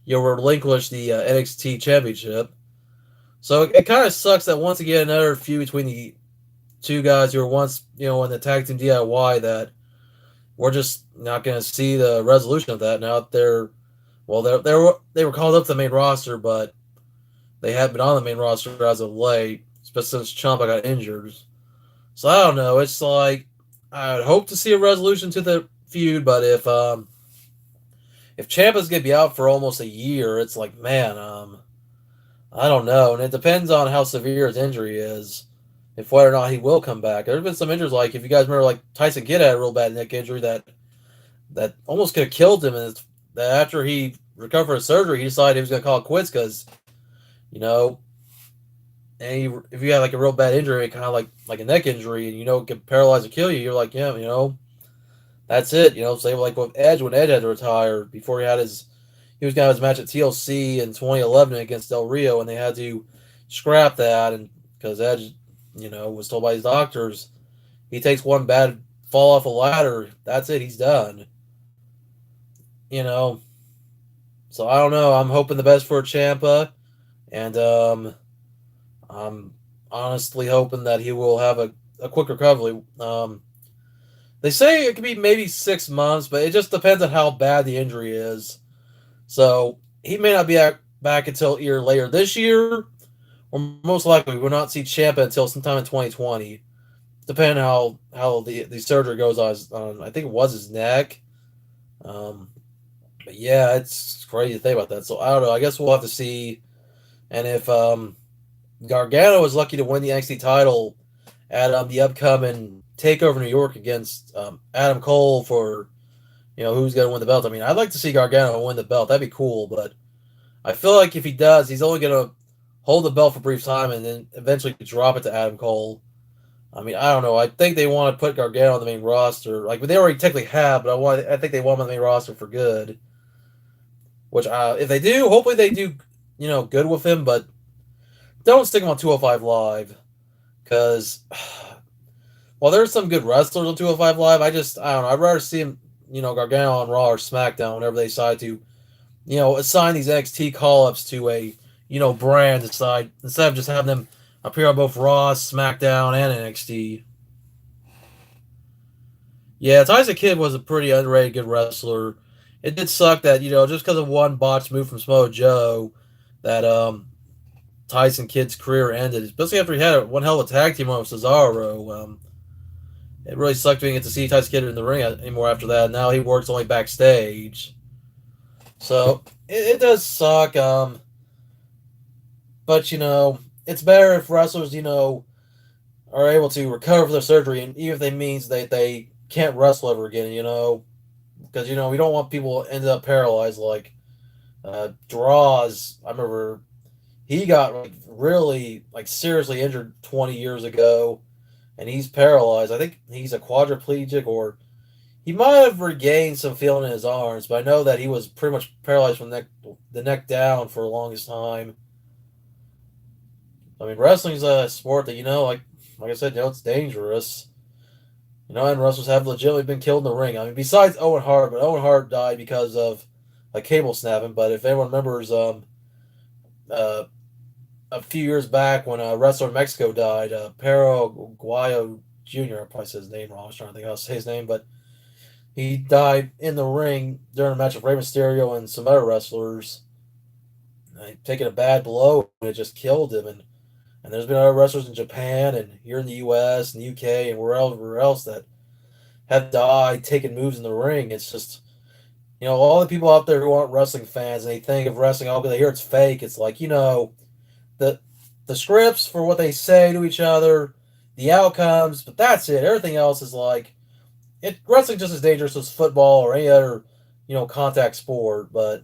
relinquish the NXT Championship. So it kind of sucks that once again another feud between the two guys who were once, in the tag team DIY that we're just not going to see the resolution of that. Now they were called up to the main roster, but they haven't been on the main roster as of late, especially since Ciampa got injured. So I don't know. It's like I would hope to see a resolution to the feud, but if Ciampa's gonna be out for almost a year, it's like, man, I don't know, and it depends on how severe his injury is, if whether or not he will come back. There's been some injuries, like if you guys remember, like Tyson Kidd had a real bad neck injury that almost could have killed him, and that after he recovered from surgery, he decided he was gonna call it quits because, if you have like a real bad injury, kind of like a neck injury, and it can paralyze or kill you, you're like, yeah, that's it. Say like with Edge when Edge had to retire before he was gonna have his match at TLC in 2011 against Del Rio, and they had to scrap that, and because Edge, was told by his doctors, he takes one bad fall off a ladder, that's it, he's done. You know, so I don't know. I'm hoping the best for Champa, and I'm honestly hoping that he will have a quick recovery. They say it could be maybe 6 months, but it just depends on how bad the injury is. So he may not be back until either later this year, or most likely we'll not see Ciampa until sometime in 2020, depending on how the surgery goes on I think it was his neck. But yeah, it's crazy to think about that. So I don't know. I guess we'll have to see. And if Gargano is lucky to win the NXT title at the upcoming Takeover New York against Adam Cole for who's going to win the belt. I mean, I'd like to see Gargano win the belt. That'd be cool. But I feel like if he does, he's only going to hold the belt for a brief time and then eventually drop it to Adam Cole. I mean, I don't know. I think they want to put Gargano on the main roster. Like, they already technically have, but I think they want him on the main roster for good. Which, if they do, hopefully they do, good with him. But don't stick him on 205 Live. Because, while there's some good wrestlers on 205 Live, I don't know. I'd rather see him, Gargano on Raw or SmackDown whenever they decide to, assign these NXT call-ups to a, brand instead of just having them appear on both Raw, SmackDown, and NXT. Yeah, Tyson Kidd was a pretty underrated good wrestler. It did suck that, just because of one botched move from Samoa Joe, that Tyson Kidd's career ended, especially after he had one hell of a tag team with Cesaro. It really sucked being get to see Tyson Kidd in the ring anymore after that. Now he works only backstage. So, it does suck. But, it's better if wrestlers, are able to recover from their surgery, and even if they means they can't wrestle ever again, because, we don't want people to end up paralyzed like Draws. I remember he got really seriously injured 20 years ago, and he's paralyzed. I think he's a quadriplegic, or he might have regained some feeling in his arms, but I know that he was pretty much paralyzed from the neck down for the longest time. I mean, wrestling's a sport that like I said, it's dangerous. And wrestlers have legitimately been killed in the ring. I mean, besides Owen Hart, but Owen Hart died because of a cable snapping. But if anyone remembers, uh, a few years back when a wrestler in Mexico died, Pero Guayo Jr. I probably said his name wrong. I was trying to think how to say his name, but he died in the ring during a match with Rey Mysterio and some other wrestlers, taking a bad blow, and it just killed him. And there's been other wrestlers in Japan and here in the U.S. and the UK and wherever else that have died taking moves in the ring. It's just, all the people out there who aren't wrestling fans and they think of wrestling, oh, they hear it's fake. It's like, the the scripts for what they say to each other, the outcomes, but that's it. Everything else is like wrestling just as dangerous as football or any other, contact sport. But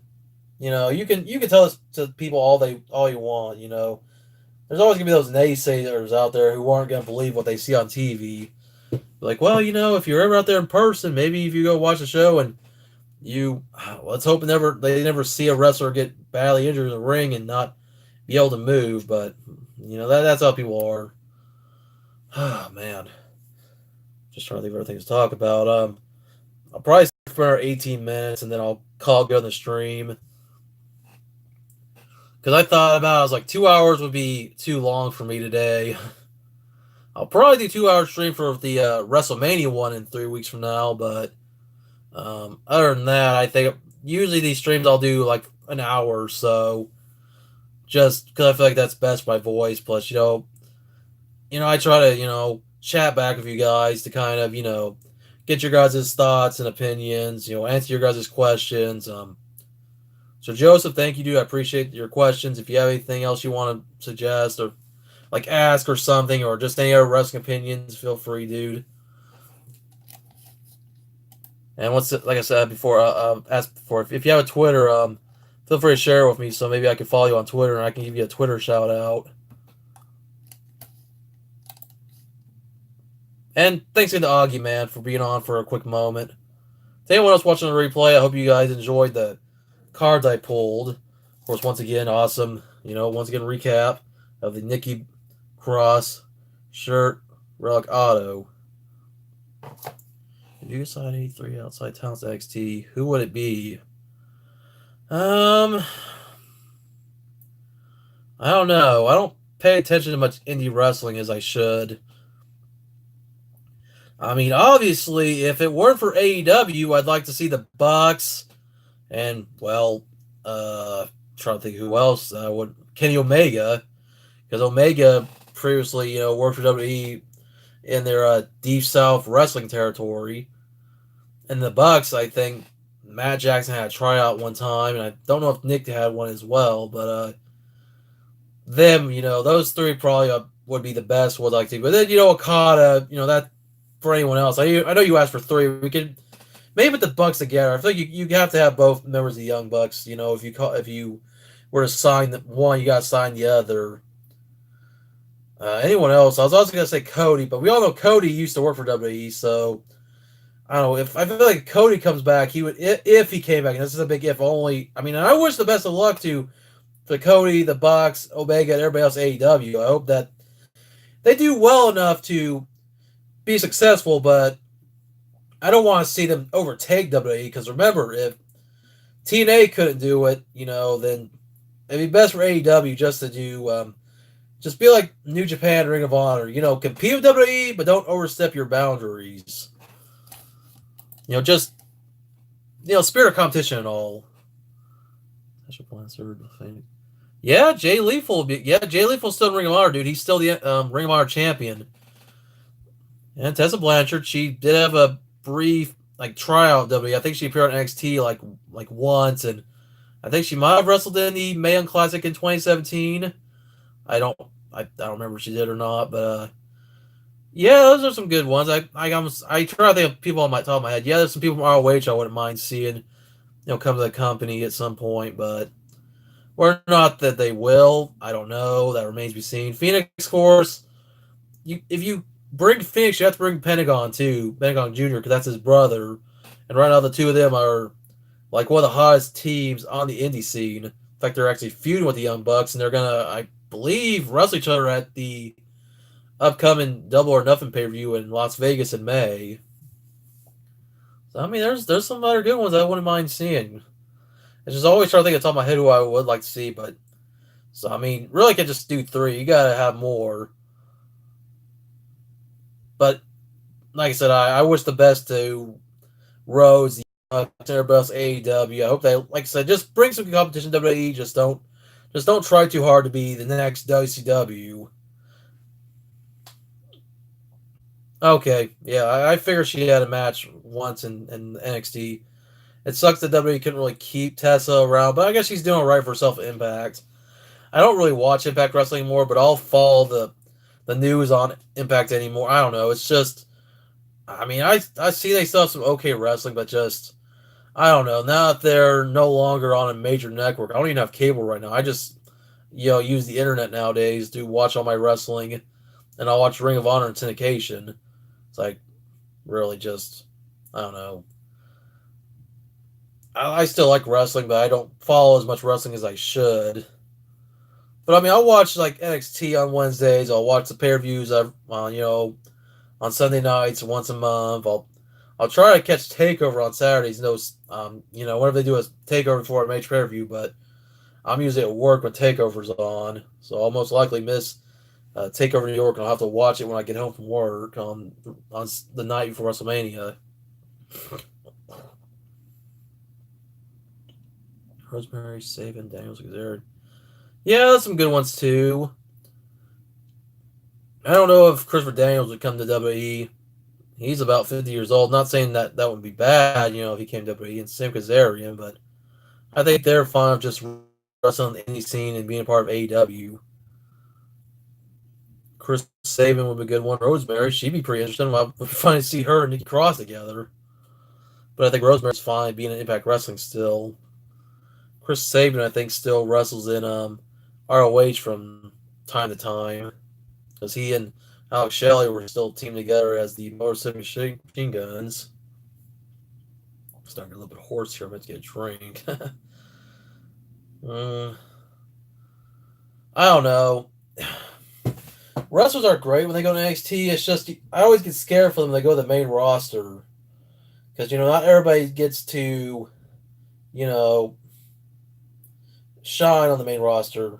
you can tell this to people all you want. There's always gonna be those naysayers out there who aren't gonna believe what they see on TV. Like, well, if you're ever out there in person, maybe if you go watch the show and let's hope they never see a wrestler get badly injured in the ring and not be able to move. But that's how people are. Oh man, just trying to think of everything to talk about. I'll probably stay for 18 minutes and then I'll call go on the stream because I thought about I was like 2 hours would be too long for me today. I'll probably do 2 hour stream for the WrestleMania one in 3 weeks from now, but other than that, I think usually these streams I'll do like an hour or so, just because I feel like that's best by voice. Plus, I try to chat back with you guys to kind of get your guys' thoughts and opinions, answer your guys' questions. So Joseph, thank you, dude. I appreciate your questions. If you have anything else you want to suggest or like ask or something, or just any other wrestling opinions, feel free, dude. And like I said before, asked before, if you have a Twitter, feel free to share it with me, so maybe I can follow you on Twitter and I can give you a Twitter shout out. And thanks again to Augie, man, for being on for a quick moment. To anyone else watching the replay, I hope you guys enjoyed the cards I pulled. Of course, once again, awesome. Once again, recap of the Nikki Cross shirt relic auto. If you decide 83 outside talents XT, who would it be? I don't know. I don't pay attention to much indie wrestling as I should. I mean, obviously, if it weren't for AEW, I'd like to see the Bucks and, well, trying to think who else would Kenny Omega, because Omega previously, worked for WWE in their Deep South wrestling territory. And the Bucks, I think Matt Jackson had a tryout one time, and I don't know if Nick had one as well, but those three probably would be the best. Would like to, but then Okada, that for anyone else. I know you asked for three. We could maybe put the Bucks together. I feel like you have to have both members of the Young Bucks. If you were to sign one, you got to sign the other. Anyone else? I was also gonna say Cody, but we all know Cody used to work for WWE, so I don't know. If I feel like Cody comes back, he would if he came back. And this is a big if only. I mean, I wish the best of luck to Cody, the Bucks, Omega, and everybody else at AEW. I hope that they do well enough to be successful, but I don't want to see them overtake WWE because remember, if TNA couldn't do it, then it'd be best for AEW just to do, just be like New Japan, Ring of Honor. Compete with WWE, but don't overstep your boundaries. Just spirit of competition and all. Yeah, Jay Lethal. Jay Lethal's still in Ring of Honor, dude. He's still the Ring of Honor champion. And Tessa Blanchard, she did have a brief tryout WWE. I think she appeared on NXT like once, and I think she might have wrestled in the Mae Young Classic in 2017. I don't remember if she did or not, but yeah, those are some good ones. I try to think of people on my top of my head. Yeah, there's some people from ROH I wouldn't mind seeing, come to the company at some point, but or not that they will. I don't know. That remains to be seen. Phoenix, of course. If you bring Phoenix, you have to bring Pentagon too, Pentagon Jr., because that's his brother. And right now, the two of them are like one of the hottest teams on the indie scene. In fact, they're actually feuding with the Young Bucks, and they're gonna. believe, wrestle each other at the upcoming Double or Nothing pay per view in Las Vegas in May. So, I mean, there's some other good ones I wouldn't mind seeing. I just always try to think of the top of my head who I would like to see, but so I mean, really can just do three. You gotta have more. But like I said, I wish the best to Rhodes, everybody else, AEW. I hope they, like I said, just bring some competition to WWE. Just don't try too hard to be the next WCW. Okay, yeah, I figured she had a match once in NXT. It sucks that WWE couldn't really keep Tessa around, but I guess she's doing right for herself at Impact. I don't really watch Impact Wrestling anymore, but I'll follow the news on Impact anymore. I don't know. It's just, I mean, I see they still have some okay wrestling, but just, I don't know. Now that they're no longer on a major network, I don't even have cable right now. I just, use the internet nowadays to watch all my wrestling, and I'll watch Ring of Honor and syndication. It's like, really just, I don't know. I still like wrestling, but I don't follow as much wrestling as I should. But I mean, I'll watch like NXT on Wednesdays. I'll watch the pay-per-views. On Sunday nights once a month. I'll try to catch Takeover on Saturdays. Whenever they do a Takeover before a major pay-per-view, but I'm usually at work when Takeover's on, so I'll most likely miss Takeover New York, and I'll have to watch it when I get home from work on the night before WrestleMania. Rosemary, Sabin, Daniels, Xavier. Yeah, there's some good ones too. I don't know if Christopher Daniels would come to WWE. He's about 50 years old. Not saying that would be bad, if he came to WWE, and same Kazarian, but I think they're fine of just wrestling the indie scene and being a part of AEW. Chris Sabin would be a good one. Rosemary, she'd be pretty interesting. I'd be fun to see her and Nikki Cross together. But I think Rosemary's fine being in Impact Wrestling still. Chris Sabin, I think, still wrestles in ROH from time to time. Because he and Alex Shelley were still teamed together as the Motor City Machine Guns. I'm starting to get a little bit hoarse here. I'm about to get a drink. I don't know. Wrestlers are great when they go to NXT. It's just, I always get scared for them when they go to the main roster. Because, not everybody gets to, shine on the main roster.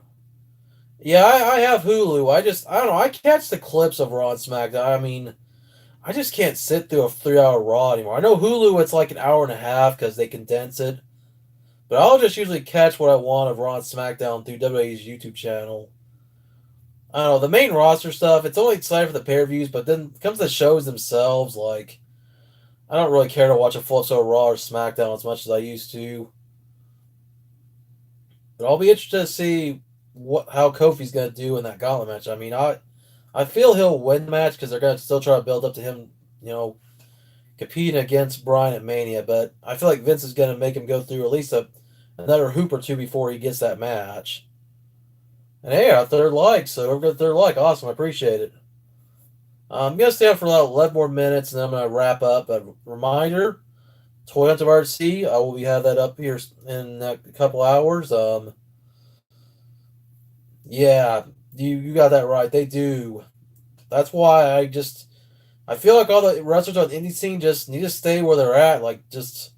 Yeah, I have Hulu. I don't know. I catch the clips of Raw and SmackDown. I mean, I just can't sit through a 3-hour Raw anymore. I know Hulu, it's like an hour and a half because they condense it. But I'll just usually catch what I want of Raw and SmackDown through WWE's YouTube channel. I don't know. The main roster stuff, it's only exciting for the pay-per-views, but then it comes to the shows themselves, like, I don't really care to watch a full episode of Raw or SmackDown as much as I used to. But I'll be interested to see how Kofi's going to do in that gauntlet match. I mean, I feel he'll win the match because they're going to still try to build up to him, competing against Bryan at Mania. But I feel like Vince is going to make him go through at least another hoop or two before he gets that match. And hey, our third like, so we're good third like. Awesome, I appreciate it. I'm going to stay on for about 11 more minutes, and then I'm going to wrap up. A reminder, Toy Hunt of RC, I will have that up here in a couple hours. Yeah, you got that right. They do. That's why I feel like all the wrestlers on the indie scene just need to stay where they're at. Like, just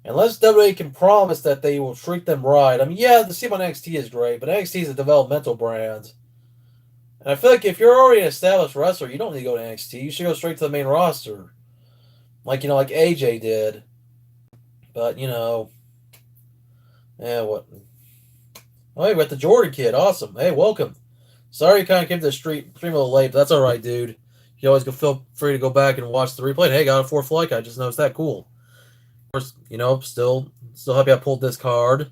unless WWE can promise that they will treat them right. I mean, yeah, the team on NXT is great, but NXT is a developmental brand. And I feel like if you're already an established wrestler, you don't need to go to NXT. You should go straight to the main roster. Like AJ did. But, yeah, what? Oh, hey, we got the Jordan kid. Awesome. Hey, welcome. Sorry you kind of came to the stream a little late, but that's all right, dude. You always feel free to go back and watch the replay. Hey, got a fourth like. I just noticed that. Cool. Of course, still happy I pulled this card.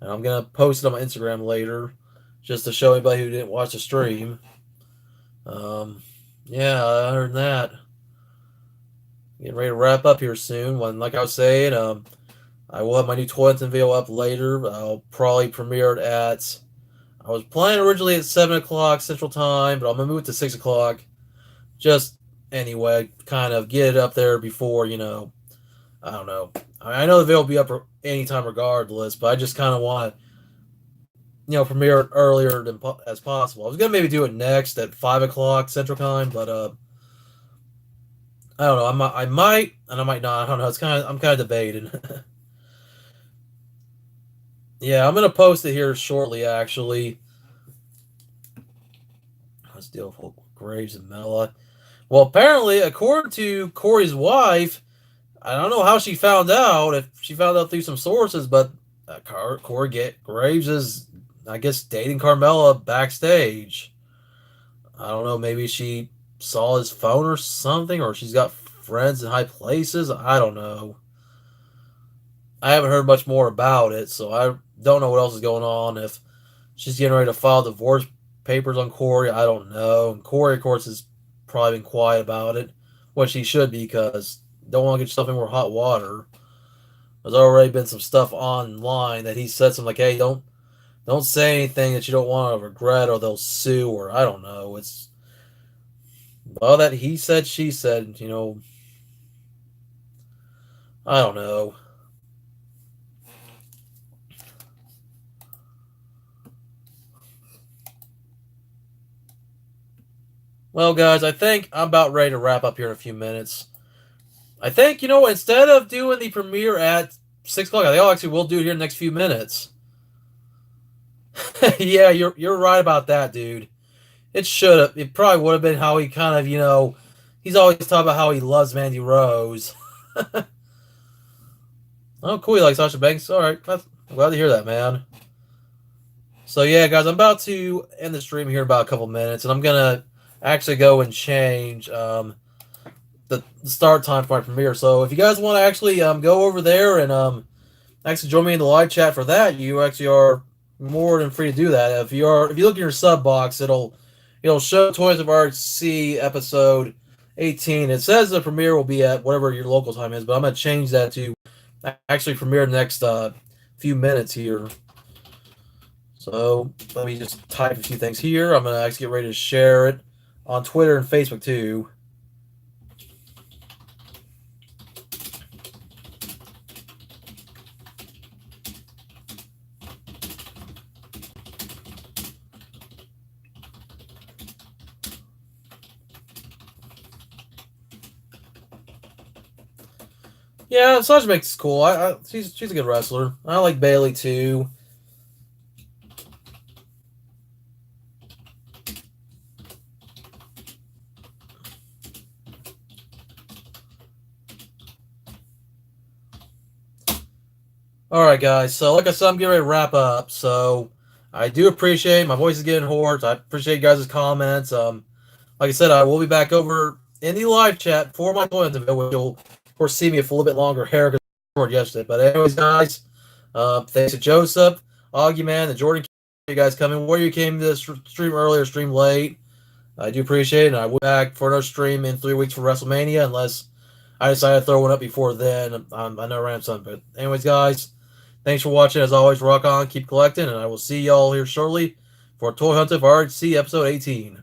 And I'm going to post it on my Instagram later just to show anybody who didn't watch the stream. Yeah, other than that, getting ready to wrap up here soon. Like I was saying, I will have my new Toyleton video up later. I'll probably premiere it I was planning originally at 7 o'clock Central Time, but I'm going to move it to 6 o'clock. Just, anyway, kind of get it up there before, I don't know. I know the video will be up anytime regardless, but I just kind of want premiere earlier than as possible. I was gonna maybe do it next at 5 o'clock Central Time, but I don't know. I might and I might not. I don't know. I'm kind of debating. Yeah, I'm gonna post it here shortly. Actually, let's deal with Graves and Mela. Well, apparently, according to Corey's wife, I don't know how she found out. If she found out through some sources, but Graves is, I guess, dating Carmella backstage. I don't know. Maybe she saw his phone or something, or she's got friends in high places. I don't know. I haven't heard much more about it, so I don't know what else is going on. If she's getting ready to file divorce papers on Corey, I don't know. And Corey, of course, has probably been quiet about it, which he should be, because don't want to get yourself in more hot water. There's already been some stuff online that he said something like, "Hey, don't say anything that you don't want to regret, or they'll sue," or I don't know. It's all that he said, she said. I don't know. Well, guys, I think I'm about ready to wrap up here in a few minutes. I think, instead of doing the premiere at 6 o'clock, I think I'll actually will do it here in the next few minutes. Yeah, you're right about that, dude. It should have. It probably would have been how he kind of, he's always talking about how he loves Mandy Rose. Oh, cool. He likes Sasha Banks. All right. I'm glad to hear that, man. So, yeah, guys, I'm about to end the stream here in about a couple minutes, and I'm going to actually go and change the start time for my premiere. So, if you guys want to actually go over there and actually join me in the live chat for that, you actually are more than free to do that. If you look in your sub box, it'll show Toys of RC episode 18. It says the premiere will be at whatever your local time is, but I'm gonna change that to actually premiere the next few minutes here. So let me just type a few things here. I'm gonna actually get ready to share it on Twitter and Facebook too. Yeah, Sasha Banks is cool. She's a good wrestler. I like Bailey too. All right, guys. So, like I said, I'm getting ready to wrap up. So, I do appreciate my voice is getting hoarse. I appreciate you guys' comments. Like I said, I will be back over in the live chat for my toy hunt event, which you'll, of course, see me with a little bit longer hair because I recorded yesterday. But, anyways, guys, thanks to Joseph, Augie Man, and Jordan, you guys coming. Where you came to the stream earlier, stream late. I do appreciate it. And I will be back for another stream in 3 weeks for WrestleMania, unless I decide to throw one up before then. I know around something. But, anyways, guys. Thanks for watching. As always, rock on, keep collecting, and I will see y'all here shortly for Toy Hunt of RC episode 18.